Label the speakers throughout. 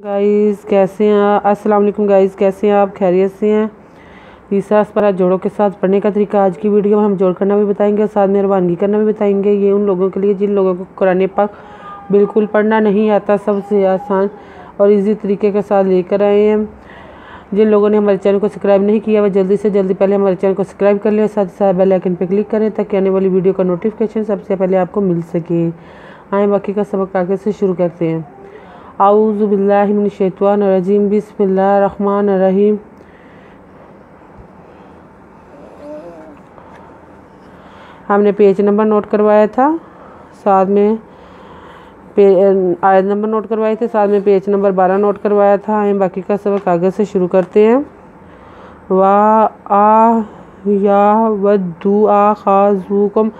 Speaker 1: Guys कैसे हैं अस्सलाम वालेकुम गाइस, कैसे हैं आप? खैरियत से हैं? तीसरा पर जोड़ों के साथ पढ़ने का तरीका आज की वीडियो में हम जोड़ करना भी बताएंगे और साथ में रवानगी करना भी बताएंगे। ये उन लोगों के लिए जिन लोगों को कुरान पाक बिल्कुल पढ़ना नहीं आता, सबसे आसान और इजी तरीके के साथ लेकर आए हैं। जिन लोगों ने हमारे चैनल को सब्सक्राइब नहीं किया वह जल्दी से जल्दी पहले हमारे चैनल को सब्सक्राइब कर लें, साथ ही साथ बेल आइकन पर क्लिक करें ताकि आने वाली वीडियो का नोटिफिकेशन सबसे पहले आपको मिल सके। आए बाकी का सबक आगे से शुरू करते हैं। आऊज़ु बिल्लाहि मिनश शैतानिर रजीम, बिस्मिल्लाहिर रहमानिर रहीम। हमने पेज नंबर नोट करवाया था, साथ में आयत नंबर नोट करवाए थे, साथ में पेज नंबर 12 नोट करवाया था। हम बाकी का सबक आगे से शुरू करते हैं। वा आ या वद्दू आ खाज़ुकुम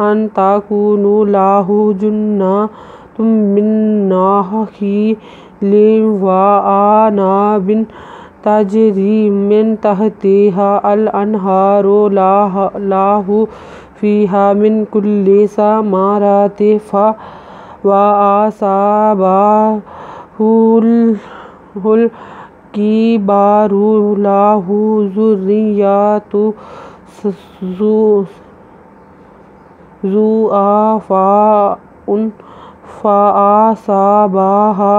Speaker 1: अन ताकुनु लाहु जुन्ना तुम मिन्ना ही लिवाना बिन तजरी मिन तहतिहा अल अनहारो लाहु फीहा मिन कुल्ली समाराति फा वा आसाबा हुल की बारू लाहु जुर्रियातु ज़ुआफ़ा उन फ़ासाबाहा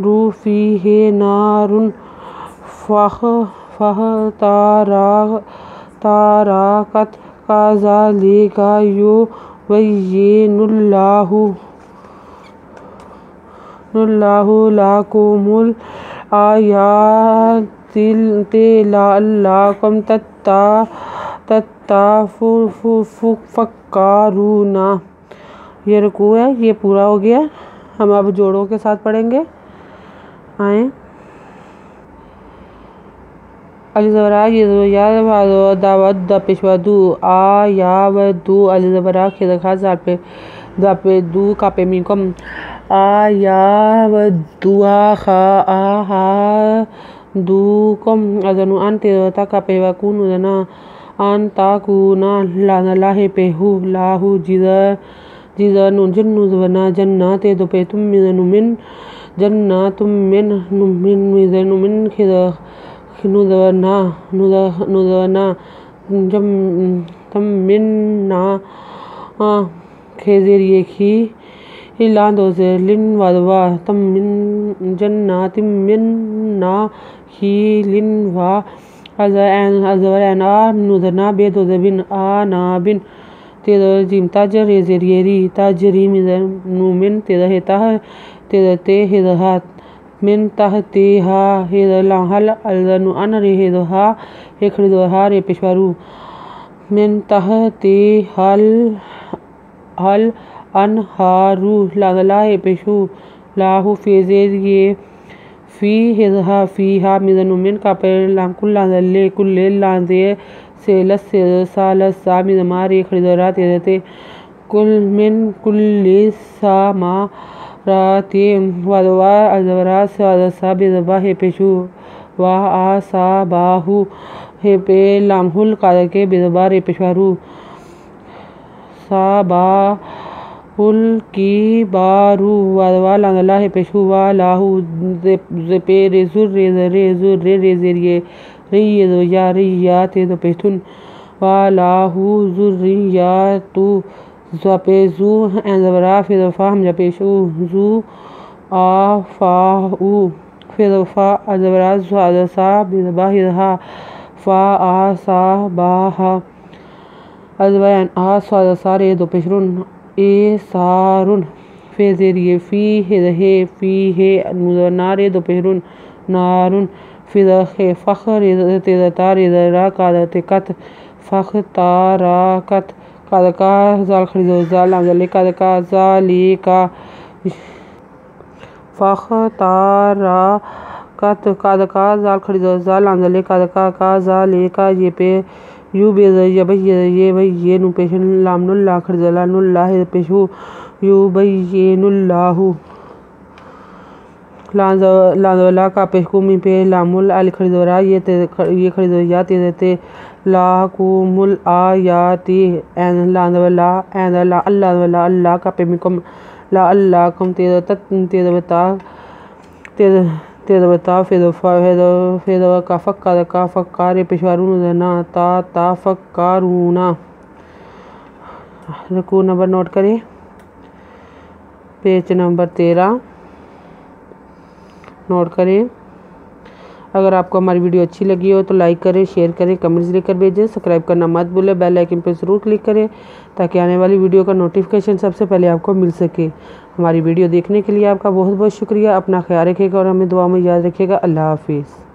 Speaker 1: रूफ़ीहे नारुन ताराकत काज़ालिका युबय्यिनुल्लाहु लकुमुल आयाति लअल्लकुम तत्तफ़क्कुरूना। ये रुकू है, ये पूरा हो गया। हम अब जोड़ों के साथ पढ़ेंगे। आए अलिज़बरा ये याद दावत द पेशवादू आ या व दू अलिज़बरा के दखा ज़ाल पे द पे दू का पे मीकम आ या व दुआ खा आ हा दू कम अजनु अन तेरता का पे वकुन उजना अन ताकुना लाहे पे हु लाहु जिज़ा नुजन्नु ज़वना जन्ना ते दो पे तुम मिन जन्ना तुम मिन खिदा नुज़वना जम तम मिन्ना खेज़ेरिए खी लांदो से लिन वादवा तम मिन जन्ना तिम मिन्ना खी लिन वा अज़वर आ नुज़ना बेदो ज़बिन आ ना बिन तेज़ जिम ताजर रेज़ेरियरी ताजरी मिन तेज़ हेता तेज़ते हेदहात मिन तहतिहा हेदलाहल अलजनु अन रे हेदहा हेखरिदहा रे पेशवारू मिन तहतिहल हल अनहारू लादला हे पेशू लाहु फेज़ेरिये फ़ी हेदहा फ़ीहा मिज़नु मिन का पर लाकुल लादले कुल्ले लादे सेलस सालसा मिज़मारे खरिदरा तेज़ते कुल मिन कुल्ले सामा राते वादवा अज़वरा सादसा बेज़बा हे पेशू वाह आ सा बाहु हे पे लामहुल कादर के बेज़बा रे पेशवारू सा बाहुल की बारू वादवा लांगला हे पेशू वा लाहु ज़पे रेज़ुर रेज़ेरिये रिया रिया ते दो पेथुन वा लाहु जुर्रियातु ज़पे ज़ू एंज़बरा फिज़फ़ा हम जपेशु ज़ू आफ़ाऊ फिज़फ़ा अज़बरा ज़ादसा बिज़बा हिज़हा फ़ा आसा बाहा अज़बैन आ स्वादसा रे दो पेशरुन ए सारुन फेज़ेरिये फ़ी हिज़हे फ़ी हे नुज़ना रे दो पेशरुन नारुन फिज़खे फ़ख़ तेज़ता रेज़रा कादते कत फ़ख़ ताराकत कादका ज़ाल खरीदो ज़ाल आंजले कादका ज़ालिका फ़ख़ ताराकत कादका ज़ाल खरीदो ज़ाल आंजले कादका का ज़ालिका ये पे यू बेज़ ये भाई ये नु पेशन लामनुल्लाह खरीदला नुल्लाह पेशु यू भाई ये नुल्लाहु लांजला का पेशकुमी पे लामुल अल खरीदोरा ये खरीदो या ते लाकुमुल आयाति एन लांजला अल्लाह का पे मिकम ला अल्लाह कम तेज़बता फेदवा का फ़क्कार पेशवारूना ता फ़क्कारूना। रुकू नंबर नोट करें, पेज नंबर 13 नोट करें। अगर आपको हमारी वीडियो अच्छी लगी हो तो लाइक करें, शेयर करें, कमेंट्स लेकर भेजें। सब्सक्राइब करना मत भूलें, बेल आइकन पर ज़रूर क्लिक करें ताकि आने वाली वीडियो का नोटिफिकेशन सबसे पहले आपको मिल सके। हमारी वीडियो देखने के लिए आपका बहुत बहुत शुक्रिया। अपना ख्याल रखिएगा और हमें दुआ में याद रखिएगा। अल्लाह हाफिज़।